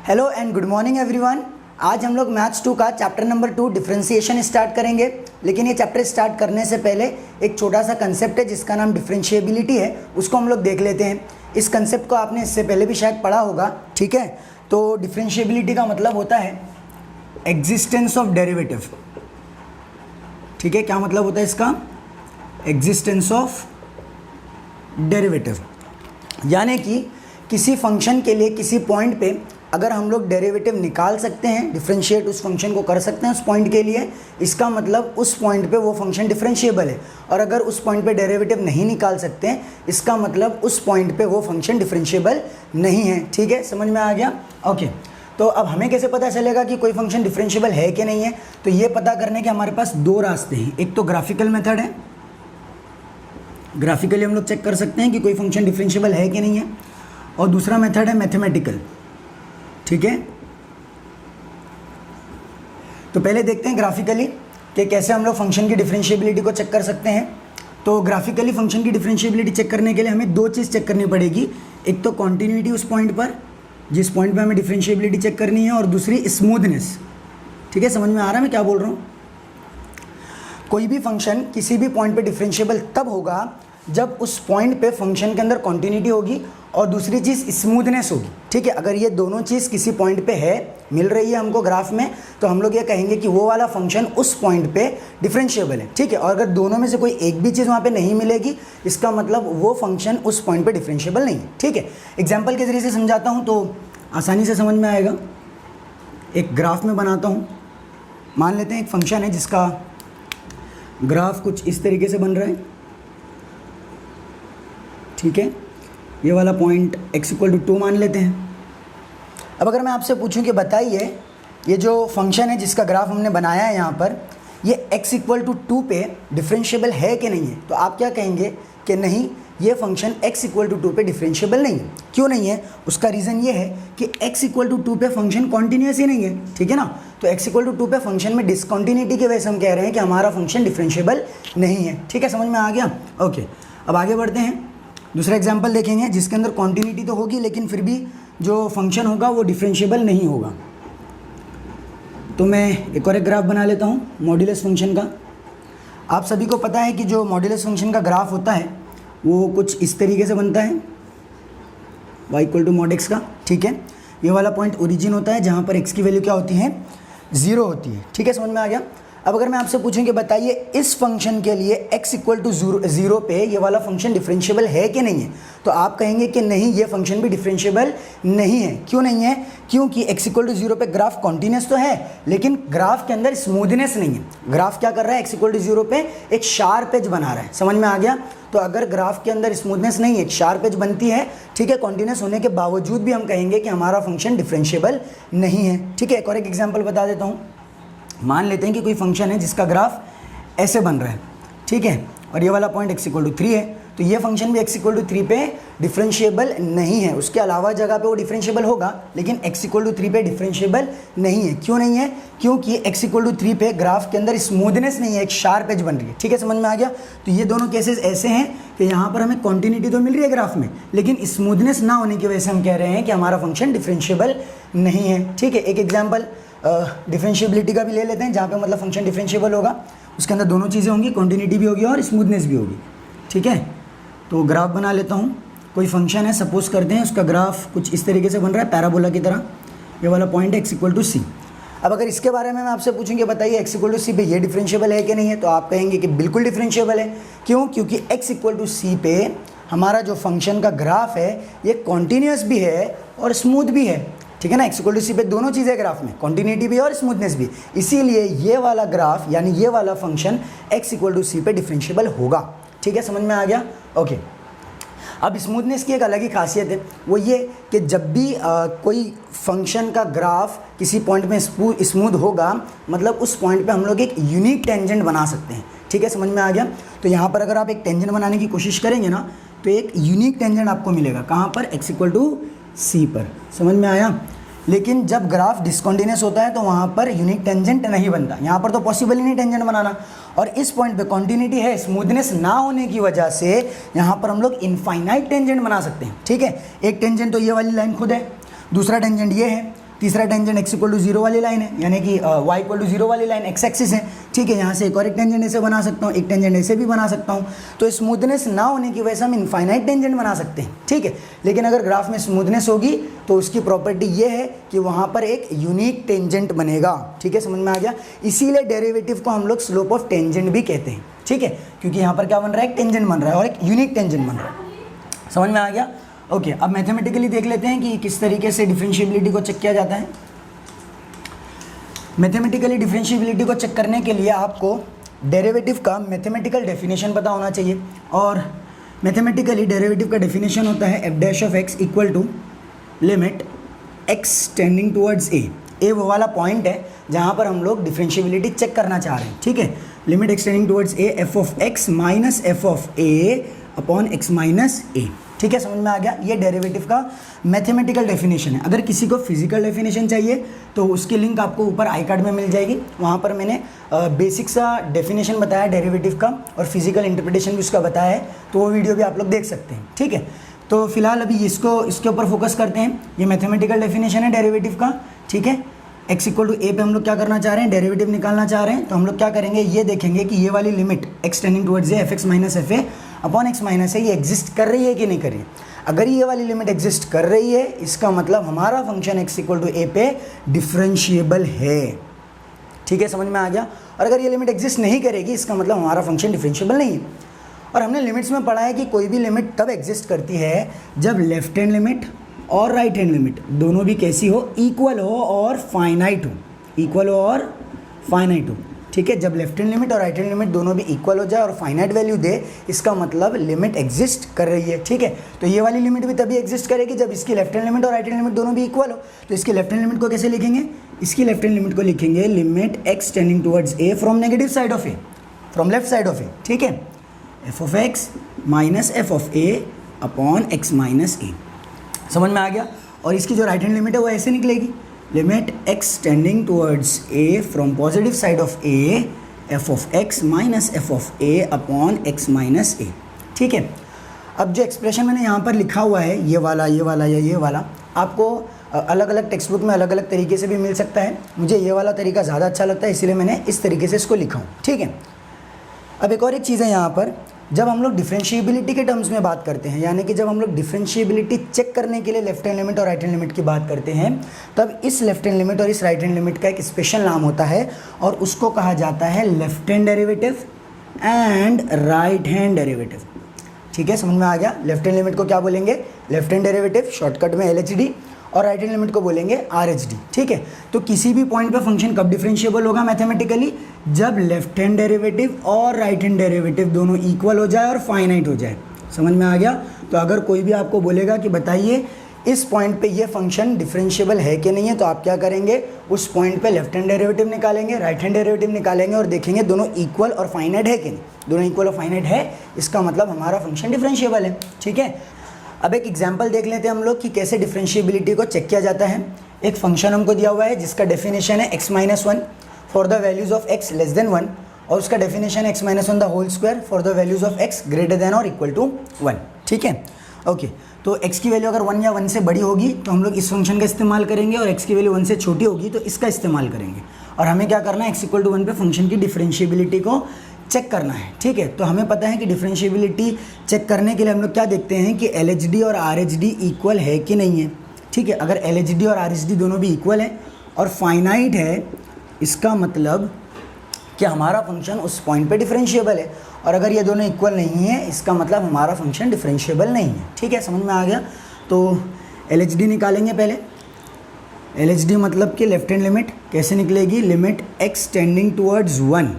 Hello and good morning everyone. आज हम लोग मैथ्स 2 का चैप्टर नंबर 2 डिफरेंशिएशन स्टार्ट करेंगे। लेकिन ये चैप्टर स्टार्ट करने से पहले एक छोटा सा कंसेप्ट है जिसका नाम डिफरेंशिएबिलिटी है, उसको हम लोग देख लेते हैं। इस कंसेप्ट को आपने इससे पहले भी शायद पढ़ा होगा, ठीक है। तो डिफरेंशिएबिलिटी का मतलब होता है एग्जिस्टेंस ऑफ डेरिवेटिव, ठीक है। क्या मतलब होता है इसका? एग्जिस्टेंस ऑफ डेरिवेटिव, यानी कि किसी फंक्शन के लिए किसी पॉइंट पे अगर हम लोग डेरिवेटिव निकाल सकते हैं, डिफरेंशिएट उस फंक्शन को कर सकते हैं उस पॉइंट के लिए, इसका मतलब उस पॉइंट पे वो फंक्शन डिफरेंशिएबल है। और अगर उस पॉइंट पे डेरिवेटिव नहीं निकाल सकते हैं, इसका मतलब उस पॉइंट पे वो फंक्शन डिफरेंशिएबल नहीं है, ठीक है। समझ में आ गया? ओके। तो अब हमें कैसे पता चलेगा कि कोई फंक्शन डिफरेंशिएबल है कि नहीं है? तो ये पता करने के हमारे पास दो रास्ते हैं। एक तो ग्राफिकल मेथड है, ग्राफिकली हम लोग चेक कर सकते हैं कि कोई फंक्शन डिफरेंशिएबल है कि नहीं है, और दूसरा मेथड है मैथमेटिकल, ठीक है। तो पहले देखते हैं ग्राफिकली कि कैसे हम लोग फंक्शन की डिफरेंशिएबिलिटी को चेक कर सकते हैं। तो ग्राफिकली फंक्शन की डिफरेंशिएबिलिटी चेक करने के लिए हमें दो चीज़ चेक करनी पड़ेगी। एक तो कॉन्टिन्यूटी उस पॉइंट पर जिस पॉइंट पे हमें डिफरेंशिएबिलिटी चेक करनी है, और दूसरी स्मूथनेस, ठीक है। समझ में आ रहा है मैं क्या बोल रहा हूँ? कोई भी फंक्शन किसी भी पॉइंट पे डिफरेंशिएबल तब होगा जब उस पॉइंट पे फंक्शन के अंदर कॉन्टिन्यूटी होगी और दूसरी चीज़ स्मूथनेस होगी, ठीक है। अगर ये दोनों चीज़ किसी पॉइंट पे है, मिल रही है हमको ग्राफ में, तो हम लोग ये कहेंगे कि वो वाला फंक्शन उस पॉइंट पे डिफरेंशिएबल है, ठीक है। और अगर दोनों में से कोई एक भी चीज़ वहाँ पे नहीं मिलेगी, इसका मतलब वो फंक्शन उस पॉइंट पे डिफरेंशिएबल नहीं है, ठीक है। एग्जाम्पल के जरिए से समझाता हूँ तो आसानी से समझ में आएगा। एक ग्राफ में बनाता हूँ। मान लेते हैं एक फंक्शन है जिसका ग्राफ कुछ इस तरीके से बन रहा है, ठीक है। ये वाला पॉइंट x=2 मान लेते हैं। अब अगर मैं आपसे पूछूं कि बताइए ये जो फंक्शन है जिसका ग्राफ हमने बनाया है यहाँ पर, ये x=2 पे डिफरेंशिएबल है कि नहीं है, तो आप क्या कहेंगे कि नहीं, ये फंक्शन x=2 पे डिफरेंशिएबल नहीं है। क्यों नहीं है? उसका रीज़न ये है कि x=2 पे फंक्शन कॉन्टीन्यूअस ही नहीं है, ठीक है ना। तो x=2 पे फंक्शन में डिसकॉन्टीन्यूटी की वजह से हम कह रहे हैं कि हमारा फंक्शन डिफरेंशिएबल नहीं है, ठीक है। समझ में आ गया? ओके। अब आगे बढ़ते हैं, दूसरा एग्जाम्पल देखेंगे जिसके अंदर कॉन्टिन्यूटी तो होगी लेकिन फिर भी जो फंक्शन होगा वो डिफरेंशिएबल नहीं होगा। तो मैं एक और एक ग्राफ बना लेता हूँ मॉड्यूलस फंक्शन का। आप सभी को पता है कि जो मॉड्यूलस फंक्शन का ग्राफ होता है वो कुछ इस तरीके से बनता है, y=mod x का, ठीक है। ये वाला पॉइंट ओरिजिन होता है जहाँ पर x की वैल्यू क्या होती है? 0 होती है, ठीक है। समझ में आ गया? अब अगर मैं आपसे पूछूं कि बताइए इस फंक्शन के लिए x=0 पे ये वाला फंक्शन डिफरेंशिएबल है कि नहीं है, तो आप कहेंगे कि नहीं, ये फंक्शन भी डिफरेंशिएबल नहीं है। क्यों नहीं है? क्योंकि x=0 पे ग्राफ कॉन्टिन्यूस तो है लेकिन ग्राफ के अंदर स्मूथनेस नहीं है। ग्राफ क्या कर रहा है? x=0 पे एक शार्प एज बना रहा है। समझ में आ गया? तो अगर ग्राफ के अंदर स्मूथनेस नहीं है, एक शार्प एज बनती है, ठीक है, कॉन्टिन्यूस होने के बावजूद भी हम कहेंगे कि हमारा फंक्शन डिफरेंशिएबल नहीं है, ठीक है। एक और एक एग्जाम्पल बता देता हूँ। मान लेते हैं कि कोई फंक्शन है जिसका ग्राफ ऐसे बन रहा है, ठीक है, और ये वाला पॉइंट x=3 है, तो ये फंक्शन भी x=3 पे डिफरेंशिएबल नहीं है। उसके अलावा जगह पे वो डिफरेंशिएबल होगा लेकिन x=3 पे डिफरेंशिएबल नहीं है। क्यों नहीं है? क्योंकि x=3 पे ग्राफ के अंदर स्मूथनेस नहीं है, एक शार्प एज बन रही है, ठीक है। समझ में आ गया? तो ये दोनों केसेस ऐसे हैं कि यहाँ पर हमें कॉन्टिन्यूटी तो मिल रही है ग्राफ में, लेकिन स्मूथनेस ना होने की वजह से हम कह रहे हैं कि हमारा फंक्शन डिफरेंशिएबल नहीं है, ठीक है। एक एग्जाम्पल डिफरेंशिएबिलिटी का भी ले लेते हैं जहाँ पे मतलब फंक्शन डिफरेंशिएबल होगा, उसके अंदर दोनों चीज़ें होंगी, कॉन्टिन्यूटी भी होगी और स्मूथनेस भी होगी, ठीक है। तो ग्राफ बना लेता हूँ। कोई फंक्शन है, सपोज करते हैं उसका ग्राफ कुछ इस तरीके से बन रहा है पैराबोला की तरह। ये वाला पॉइंट है x=c। अब अगर इसके बारे में मैं आपसे पूछूंगी बताइए x=c पे ये डिफरेंशिएबल है कि नहीं है, तो आप कहेंगे कि बिल्कुल डिफरेंशिएबल है। क्यों? क्योंकि x=c पे हमारा जो फंक्शन का ग्राफ है ये कॉन्टीन्यूस भी है और स्मूथ भी है, ठीक है ना। x=c पे दोनों चीज़ें ग्राफ में, कॉन्टिन्यूटी भी और स्मूथनेस भी, इसीलिए ये वाला ग्राफ यानी ये वाला फंक्शन x=c पे डिफरेंशिएबल होगा, ठीक है। समझ में आ गया? ओके। अब स्मूथनेस की एक अलग ही खासियत है, वो ये कि जब भी कोई फंक्शन का ग्राफ किसी पॉइंट में स्मूथ होगा, मतलब उस पॉइंट पे हम लोग एक यूनिक टेंजेंट बना सकते हैं, ठीक है। समझ में आ गया? तो यहाँ पर अगर आप एक टेंजेंट बनाने की कोशिश करेंगे ना, तो एक यूनिक टेंजेंट आपको मिलेगा। कहाँ पर? x=c पर। समझ में आया? लेकिन जब ग्राफ डिसकॉन्टिन्यूस होता है तो वहाँ पर यूनिक टेंजेंट नहीं बनता। यहाँ पर तो पॉसिबल ही नहीं टेंजेंट बनाना, और इस पॉइंट पे कॉन्टिन्यूटी है, स्मूथनेस ना होने की वजह से यहाँ पर हम लोग इनफाइनाइट टेंजेंट बना सकते हैं, ठीक है। एक टेंजेंट तो ये वाली लाइन खुद है, दूसरा टेंजेंट ये है, तीसरा टेंजेंट x इक्वल टू 0 वाली लाइन है, यानी कि y इक्वल टू 0 वाली लाइन x एक्सिस है, ठीक है। यहाँ से एक और एक टेंजेंट ऐसे बना सकता हूँ, एक टेंजेंट ऐसे भी बना सकता हूँ। तो स्मूथनेस ना होने की वजह से हम इनफाइनाइट टेंजेंट बना सकते हैं, ठीक है। लेकिन अगर ग्राफ में स्मूथनेस होगी तो उसकी प्रॉपर्टी ये है कि वहाँ पर एक यूनिक टेंजेंट बनेगा, ठीक है, समझ में आ गया। इसीलिए डेरिवेटिव को हम लोग स्लोप ऑफ टेंजेंट भी कहते हैं, ठीक है, क्योंकि यहाँ पर क्या बन रहा है, एक टेंजेंट बन रहा है और एक यूनिक टेंजेंट बन रहा है। समझ में आ गया। ओके, अब मैथमेटिकली देख लेते हैं कि किस तरीके से डिफरेंशिएबिलिटी को चेक किया जाता है। मैथमेटिकली डिफरेंशिएबिलिटी को चेक करने के लिए आपको डेरिवेटिव का मैथमेटिकल डेफिनेशन पता होना चाहिए, और मैथमेटिकली डेरिवेटिव का डेफिनेशन होता है f dash of x equal to limit x tending towards a. A वो वाला पॉइंट है जहाँ पर हम लोग डिफरेंशिएबिलिटी चेक करना चाह रहे हैं, ठीक है। Limit x tending towards a f of x minus f of a upon x minus a, ठीक है, समझ में आ गया। ये डेरिवेटिव का मैथमेटिकल डेफिनेशन है। अगर किसी को फिजिकल डेफिनेशन चाहिए तो उसकी लिंक आपको ऊपर आई कार्ड में मिल जाएगी, वहाँ पर मैंने बेसिक सा डेफिनेशन बताया डेरिवेटिव का और फिजिकल इंटरप्रिटेशन भी उसका बताया है, तो वो वीडियो भी आप लोग देख सकते हैं, ठीक है। तो फिलहाल अभी इसके ऊपर फोकस करते हैं। ये मैथमेटिकल डेफिनेशन है डेरिवेटिव का, ठीक है। x इक्वल टू ए पे हम लोग क्या करना चाह रहे हैं, डेरिवेटिव निकालना चाह रहे हैं। तो हम लोग क्या करेंगे, ये देखेंगे कि ये वाली limit x tending towards a f x minus f a upon x minus a ये एग्जिस्ट कर रही है कि नहीं कर रही है। अगर ये वाली लिमिट एग्जिस्ट कर रही है, इसका मतलब हमारा फंक्शन x इक्वल टू ए पे डिफरेंशिएबल है, ठीक है, समझ में आ गया। और अगर ये लिमिट एग्जिस्ट नहीं करेगी, इसका मतलब हमारा फंक्शन डिफरेंशिएबल नहीं है। और हमने लिमिट्स में पढ़ा है कि कोई भी लिमिट तब एग्जिस्ट करती है जब लेफ्ट हैंड लिमिट और राइट हैंड लिमिट दोनों भी कैसी हो, इक्वल हो और फाइनाइट हो, इक्वल हो और फाइनाइट हो, ठीक है। जब लेफ्ट हैंड लिमिट और राइट हैंड लिमिट दोनों भी इक्वल हो जाए और फाइनाइट वैल्यू दे, इसका मतलब लिमिट एग्जिस्ट कर रही है, ठीक है। तो ये वाली लिमिट भी तभी एग्जिस्ट करेगी जब इसकी लेफ्ट हैंड लिमिट और राइट हैंड लिमिट दोनों भी इक्वल हो। तो इसकी लेफ्ट हैंड लिमिट को कैसे लिखेंगे, इसकी लेफ्ट हैंड लिमिट को लिखेंगे limit x tending towards a from negative side of a, from left side of a, ठीक है, f of x minus f of a upon x minus a, समझ में आ गया। और इसकी जो राइट हैंड लिमिट है वो ऐसे निकलेगी, limit x tending towards a from positive side of a f of x minus f of a upon x minus a, ठीक है। अब जो एक्सप्रेशन मैंने यहाँ पर लिखा हुआ है, ये वाला या ये वाला, आपको अलग अलग टेक्स्ट बुक में अलग अलग तरीके से भी मिल सकता है। मुझे ये वाला तरीका ज़्यादा अच्छा लगता है, इसीलिए मैंने इस तरीके से इसको लिखा हूँ, ठीक है। अब एक और एक चीज़ है यहाँ पर, जब हम लोग डिफरेंशिएबिलिटी के टर्म्स में बात करते हैं, यानी कि जब हम लोग डिफरेंशिएबिलिटी चेक करने के लिए लेफ्ट हैंड लिमिट और राइट हैंड लिमिट की बात करते हैं, तब इस लेफ्ट हैंड लिमिट और इस राइट हैंड लिमिट का एक स्पेशल नाम होता है और उसको कहा जाता है left hand derivative and right hand derivative, ठीक है, समझ में आ गया। लेफ्ट हैंड लिमिट को क्या बोलेंगे, लेफ्ट हैंड डेरिवेटिव, शॉर्टकट में LHD, और राइट हैंड लिमिट को बोलेंगे RHD, ठीक है। तो किसी भी पॉइंट पे फंक्शन कब डिफरेंशिएबल होगा मैथमेटिकली, जब लेफ्ट हैंड डेरिवेटिव और राइट हैंड डेरिवेटिव दोनों इक्वल हो जाए और फाइनाइट हो जाए, समझ में आ गया। तो अगर कोई भी आपको बोलेगा कि बताइए इस पॉइंट पे ये फंक्शन डिफरेंशिएबल है कि नहीं है, तो आप क्या करेंगे, उस पॉइंट पे लेफ्ट हैंड डेरिवेटिव निकालेंगे, राइट हैंड डेरिवेटिव निकालेंगे और देखेंगे दोनों इक्वल और फाइनाइट है कि नहीं। दोनों इक्वल और फाइनाइट है, इसका मतलब हमारा फंक्शन डिफरेंशिएबल है, ठीक है। अब एक एग्जांपल देख लेते हैं हम लोग कि कैसे डिफरेंशिएबिलिटी को चेक किया जाता है। एक फंक्शन हमको दिया हुआ है जिसका डेफिनेशन है x minus one for the values of x less than 1, और उसका डेफिनेशन है x minus one the whole square for the values of x greater than और इक्वल टू 1, ठीक है। ओके, तो x की वैल्यू अगर 1 या 1 से बड़ी होगी तो हम लोग इस फंक्शन का इस्तेमाल करेंगे, और x की वैल्यू 1 से छोटी होगी तो इसका इस्तेमाल करेंगे। और हमें क्या करना है, x इक्वल टू 1 पे फंक्शन की डिफरेंशिएबिलिटी को चेक करना है, ठीक है। तो हमें पता है कि डिफरेंशिएबिलिटी चेक करने के लिए हम लोग क्या देखते हैं कि LHD और RHD इक्वल है कि नहीं है, ठीक है। अगर LHD और RHD दोनों भी इक्वल है और फाइनाइट है, इसका मतलब कि हमारा फंक्शन उस पॉइंट पे डिफरेंशिएबल है। और अगर ये दोनों इक्वल नहीं है, इसका मतलब हमारा फंक्शन डिफरेंशिएबल नहीं है, ठीक है, समझ में आ गया। तो LHD निकालेंगे पहले। LHD मतलब कि लेफ्ट हैंड लिमिट कैसे निकलेगी, लिमिट x टेंडिंग टूवर्ड्स 1,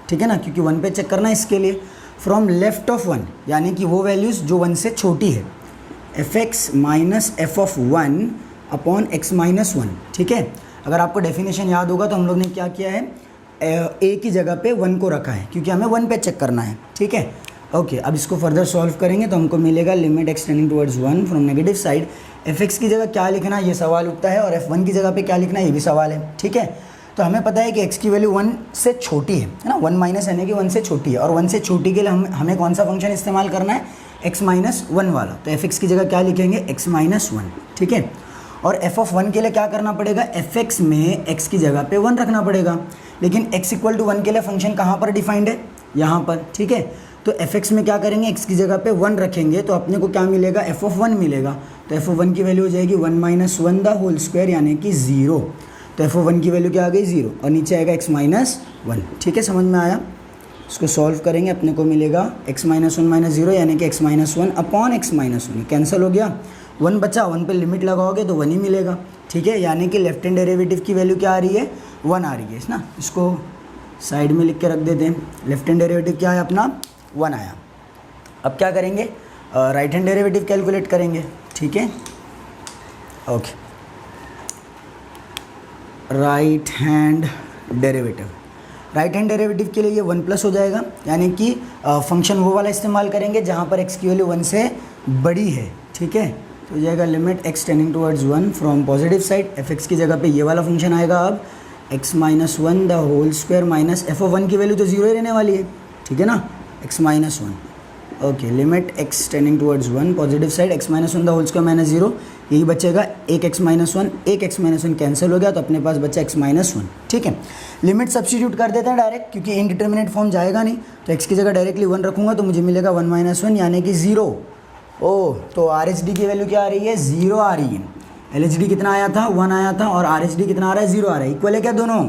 ठीक है ना, क्योंकि 1 पे चेक करना है इसके लिए, फ्रॉम लेफ्ट ऑफ 1, यानी कि वो वैल्यूज़ जो 1 से छोटी है, F x minus f of 1 upon x minus 1, ठीक है। अगर आपको डेफिनेशन याद होगा तो हम लोग ने क्या किया है, ए की जगह पे 1 को रखा है क्योंकि हमें 1 पे चेक करना है, ठीक है। ओके, अब इसको फर्दर सॉल्व करेंगे तो हमको मिलेगा limit x tending towards 1 from negative side, F x की जगह क्या लिखना ये सवाल उठता है, और F1 की जगह पे क्या लिखना ये भी सवाल है, ठीक है। तो हमें पता है कि x की वैल्यू 1 से छोटी है ना, 1 माइनस यानी कि 1 से छोटी है, और 1 से छोटी के लिए हमें कौन सा फंक्शन इस्तेमाल करना है, x माइनस 1 वाला। तो एफ एक्स की जगह क्या लिखेंगे, x माइनस 1, ठीक है। और f(1) के लिए क्या करना पड़ेगा, fx में x की जगह पे 1 रखना पड़ेगा। लेकिन x = 1 के लिए फंक्शन कहाँ पर डिफाइंड है, यहाँ पर, ठीक है। तो fx में क्या करेंगे, x की जगह पे 1 रखेंगे तो अपने को क्या मिलेगा, f(1) मिलेगा। तो f(1) की वैल्यू हो जाएगी 1 - 1 द होल स्क्वायर यानी कि 0। तो f(1) की वैल्यू क्या आ गई, 0, और नीचे आएगा x - 1। ठीक है, समझ में आया। इसको सॉल्व करेंगे, अपने को मिलेगा x - 1 - 0 यानी कि x - 1 अपॉन x - 1, कैंसिल हो गया, 1 बचा, 1 पे लिमिट लगाओगे तो 1 ही मिलेगा। ठीक है, यानी कि लेफ्ट हैंड डेरिवेटिव की वैल्यू क्या आ रही है, 1 आ रही है ना। इसको साइड में लिख के रख देते हैं। लेफ्ट हैंड डेरिवेटिव क्या है अपना, 1 आया। अब क्या करेंगे, राइट हैंड डेरिवेटिव कैलकुलेट करेंगे। ठीक है, ओके, राइट हैंड डेरिवेटिव के लिए ये 1 प्लस हो जाएगा, यानी कि फंक्शन वो वाला इस्तेमाल करेंगे जहाँ पर x की वैल्यू 1 से बड़ी है। ठीक है, तो हो जाएगा limit x tending towards 1 from positive side, fx की जगह पे ये वाला फंक्शन आएगा अब x - 1 the whole square minus f(1) की वैल्यू तो 0 ही रहने वाली है। ठीक है ना, x - 1, okay, limit x tending towards 1 positive side, x - 1 the whole square minus 0, यही बचेगा, एक x - 1, एक x - 1 कैंसिल हो गया, तो अपने पास बचा x - 1। ठीक है, लिमिट सब्स्टिट्यूट कर देते हैं डायरेक्ट, क्योंकि इनडिटर्मिनेट फॉर्म जाएगा नहीं, तो x की जगह डायरेक्टली 1 रखूँगा तो मुझे मिलेगा 1 - 1 यानी कि 0। ओह, तो RHD की वैल्यू क्या आ रही है, 0 आ रही है। LHD कितना आया था, 1 आया था, और RHD कितना आ रहा है, 0 आ रहा है। इक्वल है क्या दोनों,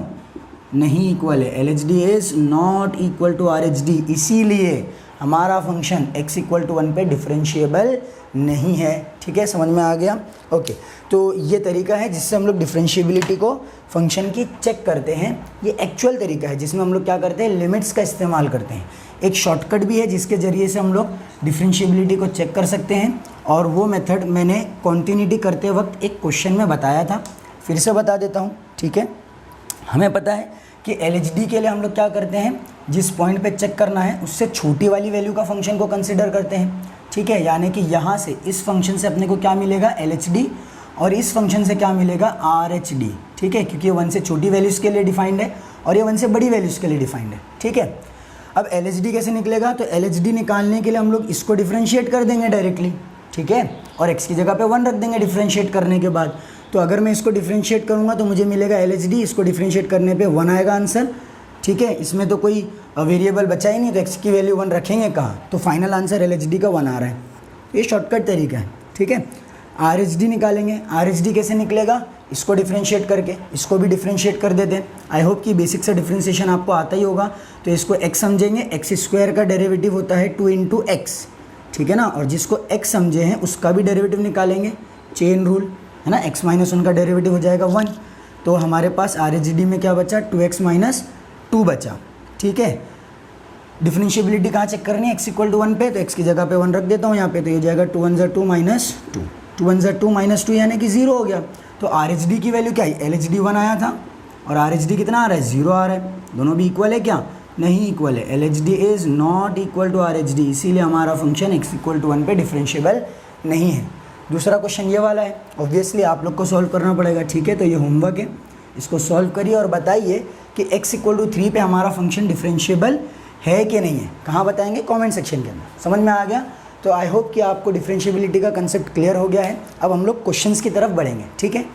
नहीं इक्वल है। LHD is not equal to RHD, इसीलिए हमारा फंक्शन x = 1 पे डिफरेंशिएबल नहीं है। ठीक है, समझ में आ गया। ओके, तो ये तरीका है जिससे हम लोग डिफरेंशिएबिलिटी को फंक्शन की चेक करते हैं। ये एक्चुअल तरीका है जिसमें हम लोग क्या करते हैं, लिमिट्स का इस्तेमाल करते हैं। एक शॉर्टकट भी है जिसके ज़रिए से हम लोग डिफरेंशिएबिलिटी को चेक कर सकते हैं, और वो मेथड मैंने कॉन्टिन्यूटी करते वक्त एक क्वेश्चन में बताया था, फिर से बता देता हूँ। ठीक है, हमें पता है कि LHD के लिए हम लोग क्या करते हैं, जिस पॉइंट पे चेक करना है उससे छोटी वाली वैल्यू का फंक्शन को कंसिडर करते हैं। ठीक है, यानी कि यहाँ से इस फंक्शन से अपने को क्या मिलेगा, LHD, और इस फंक्शन से क्या मिलेगा, RHD। ठीक है, क्योंकि ये 1 से छोटी वैल्यूज़ के लिए डिफाइंड है और ये 1 से बड़ी वैल्यूज़ के लिए डिफाइंड है। ठीक है, अब LHD कैसे निकलेगा, तो LHD निकालने के लिए हम लोग इसको डिफ्रेंशिएट कर देंगे डायरेक्टली। ठीक है, और x की जगह पे 1 रख देंगे डिफ्रेंशिएट करने के बाद। तो अगर मैं इसको डिफ्रेंशिएट करूँगा तो मुझे मिलेगा LHD, इसको डिफ्रेंशिएट करने पे 1 आएगा आंसर। ठीक है, इसमें तो कोई वेरिएबल बचा ही नहीं, तो x की वैल्यू 1 रखेंगे कहाँ, तो फाइनल आंसर LHD का 1 आ रहा है। ये शॉर्टकट तरीका है। ठीक है, RHD निकालेंगे। RHD कैसे निकलेगा, इसको डिफ्रेंशिएट करके, इसको भी डिफ्रेंशिएट कर देते हैं। आई होप कि बेसिक से डिफ्रेंशिएशन आपको आता ही होगा। तो इसको x समझेंगे, x² का डेरिवेटिव होता है 2 × x। ठीक है ना, और जिसको x समझे हैं उसका भी डेरिवेटिव निकालेंगे, चेन रूल है ना, x - 1 का डेरिवेटिव हो जाएगा 1। तो हमारे पास RHD में क्या बचा, 2x - 2 बचा। ठीक है, डिफरेंशिएबिलिटी कहाँ चेक करनी है, x = 1 पे, तो x की जगह पे 1 रख देता हूँ यहाँ पे, तो ये हो जाएगा 2 × 1 = 2 - 2, 2 × 1 = 2 - 2 यानी कि 0 हो गया। तो RHD की वैल्यू क्या है, LHD 1 आया था और RHD कितना आ रहा है, 0 आ रहा है। दोनों भी इक्वल है क्या, नहीं इक्वल है। LHD is not equal to RHD, इसीलिए हमारा फंक्शन x = 1 पे डिफरेंशिएबल नहीं है। दूसरा क्वेश्चन ये वाला है, ऑब्वियसली आप लोग को सॉल्व करना पड़ेगा। ठीक है, तो ये होमवर्क है, इसको सॉल्व करिए और बताइए कि x = 3 पे हमारा फंक्शन डिफरेंशिएबल है कि नहीं है। कहाँ बताएंगे, कमेंट सेक्शन के अंदर। समझ में आ गया। तो आई होप कि आपको डिफरेंशिएबिलिटी का कंसेप्ट क्लियर हो गया है। अब हम लोग क्वेश्चंस की तरफ बढ़ेंगे। ठीक है।